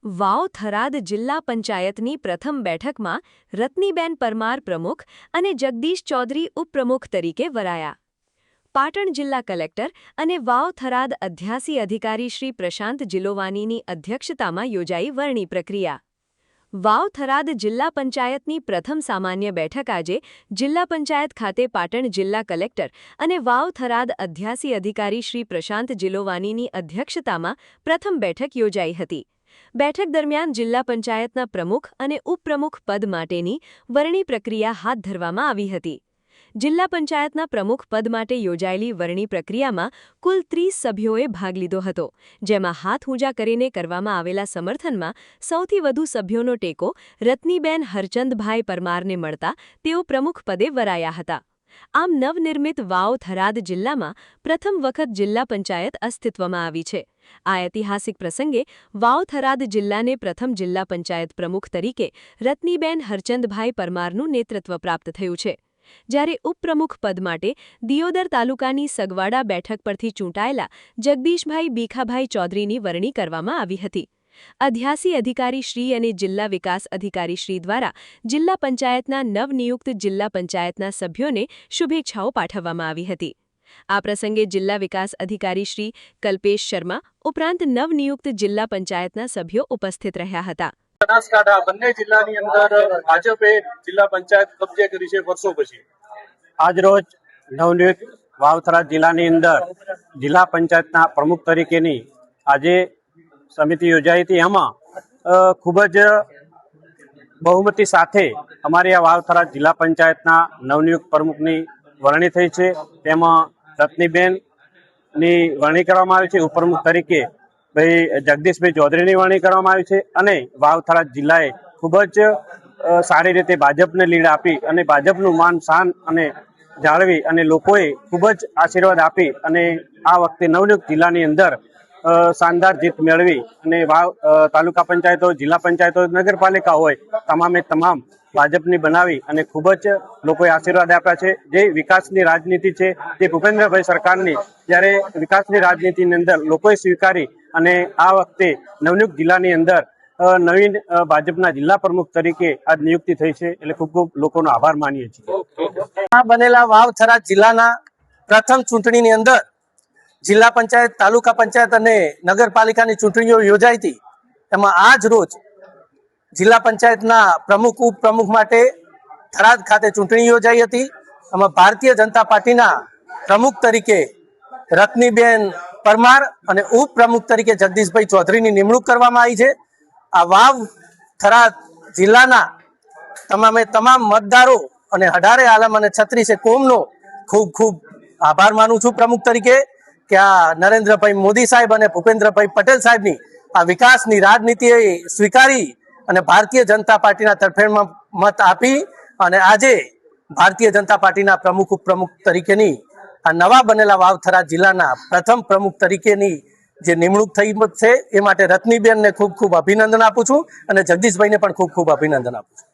વાવ થરાદ જિલ્લા પંચાયતની પ્રથમ બેઠકમાં રત્નીબેન પરમાર પ્રમુખ અને જગદીશ ચૌધરી ઉપપ્રમુખ તરીકે વરાયા. પાટણ જિલ્લા કલેક્ટર અને વાવ થરાદ અધ્યાસી અધિકારી શ્રી પ્રશાંત જિલોવાનીની અધ્યક્ષતામાં યોજાઈ વરણી પ્રક્રિયા. વાવ થરાદ જિલ્લા પંચાયતની પ્રથમ સામાન્ય બેઠક આજે જિલ્લા પંચાયત ખાતે પાટણ જિલ્લા કલેક્ટર અને વાવ થરાદ અધ્યાસી અધિકારી શ્રી પ્રશાંત જિલોવાનીની અધ્યક્ષતામાં પ્રથમ બેઠક યોજાઈ હતી. બેઠક દરમિયાન જિલ્લા પંચાયતના પ્રમુખ અને ઉપપ્રમુખ પદ માટેની વરણી પ્રક્રિયા હાથ ધરવામાં આવી હતી. જિલ્લા પંચાયતના પ્રમુખ પદ માટે યોજાયેલી વરણી પ્રક્રિયામાં કુલ 30 સભ્યોએ ભાગ લીધો હતો, જેમાં હાથ ઊંચા કરીને કરવામાં આવેલા સમર્થનમાં સૌથી વધુ સભ્યોનો ટેકો રત્નીબેન હરચંદભાઈ પરમારને મળતા તેઓ પ્રમુખ પદે વરાયા હતા. આમ નવનિર્મિત વાવ થરાદ જિલ્લામાં પ્રથમ વખત જિલ્લા પંચાયત અસ્તિત્વમાં આવી છે. આ ઐતિહાસિક પ્રસંગે વાવ થરાદ જિલ્લાને પ્રથમ જિલ્લા પંચાયત પ્રમુખ તરીકે રત્નીબેન હરચંદભાઈ પરમારનું નેતૃત્વ પ્રાપ્ત થયું છે. જ્યારે ઉપપ્રમુખ પદ માટે દિયોદર તાલુકાની સગવાડા બેઠક પરથી ચૂંટાયેલા જગદીશભાઈ બીખાભાઈ ચૌધરીની વરણી કરવામાં આવી હતી. અધ્યાસી અધિકારી શ્રી અને જિલ્લા વિકાસ અધિકારી શ્રી દ્વારા જિલ્લા પંચાયતના નવનિયુક્ત જિલ્લા પંચાયતના સભ્યોને શુભેચ્છાઓ પાઠવવામાં આવી હતી. આ પ્રસંગે જિલ્લા વિકાસ અધિકારી શ્રી કલ્પેશ શર્મા ઉપરાંત નવનિયુક્ત જિલ્લા પંચાયતના સભ્યો ઉપસ્થિત રહ્યા હતા. બનાસકાંઠા બંને જિલ્લાની અંદર ભાજપે જિલ્લા પંચાયત કબજે કરી છે વર્ષો પછી. આજરોજ નવનિયુક્ત વાવ થરાદ જિલ્લાની અંદર જિલ્લા પંચાયતના પ્રમુખ તરીકેની આજે સમિતિ યોજાઈ હતી. એમાં ખૂબ જ બહુમતી સાથે અમારી આ વાવ થરાદ જિલ્લા પંચાયતના નવનિયુક્ત પ્રમુખની વરણી થઈ છે. તેમાં રત્નીબેનની વરણી કરવામાં આવી છે. ઉપપ્રમુખ તરીકે ભાઈ જગદીશભાઈ ચૌધરીની વરણી કરવામાં આવી છે. અને વાવ થરાદ જિલ્લાએ ખૂબ જ સારી રીતે ભાજપને લીડ આપી અને ભાજપનું માન શાન અને જાળવી અને લોકોએ ખૂબ જ આશીર્વાદ આપી અને આ વખતે નવનિયુક્ત જિલ્લાની અંદર શાનદાર જીત મેળવી અને વાવ તાલુકા પંચાયતો, જિલ્લા પંચાયતો, નગરપાલિકા હોય તમામે તમામ ભાજપની બનાવી અને ખૂબ જ લોકોએ આશીર્વાદ આપ્યા છે. જે વિકાસની રાજનીતિ છે તે ભૂપેન્દ્રભાઈ સરકારની જ્યારે વિકાસની રાજનીતિની અંદર લોકોએ સ્વીકારી અને આ વખતે નવનિયુક્ત જિલ્લાની અંદર નવીન ભાજપના જિલ્લા પ્રમુખ તરીકે આજ નિયુક્તિ થઈ છે. એટલે ખૂબ ખૂબ લોકોનો આભાર માનીએ છીએ. બનેલા વાવ થરાદ જિલ્લાના પ્રથમ ચૂંટણીની અંદર જિલ્લા પંચાયત, તાલુકા પંચાયત અને નગરપાલિકાની ચૂંટણીઓ યોજાઈ હતી. એમાં આજ રોજ જિલ્લા પંચાયતના પ્રમુખ ઉપપ્રમુખ માટે થરાદ ખાતે ચૂંટણી યોજાઈ હતી. એમાં ભારતીય જનતા પાર્ટીના પ્રમુખ તરીકે રત્નીબેન પરમાર અને ઉપપ્રમુખ તરીકે જગદીશભાઈ ચૌધરીની નિમણૂક કરવામાં આવી છે. આ વાવ થરાદ જિલ્લાના તમામે તમામ મતદારો અને 18 આલમ અને 36 કોમનો ખૂબ ખૂબ આભાર માનું છું પ્રમુખ તરીકે કે આ નરેન્દ્રભાઈ મોદી સાહેબ અને ભૂપેન્દ્રભાઈ પટેલ સાહેબની આ વિકાસની રાજનીતિએ સ્વીકારી અને ભારતીય જનતા પાર્ટીના તરફેણમાં મત આપી અને આજે ભારતીય જનતા પાર્ટીના પ્રમુખ ઉપપ્રમુખ તરીકેની આ નવા બનેલા વાવ થરાદ જિલ્લાના પ્રથમ પ્રમુખ તરીકેની જે નિમણૂક થઈ છે એ માટે રત્નીબેનને ખૂબ ખૂબ અભિનંદન આપું છું અને જગદીશભાઈને પણ ખૂબ ખૂબ અભિનંદન આપું છું.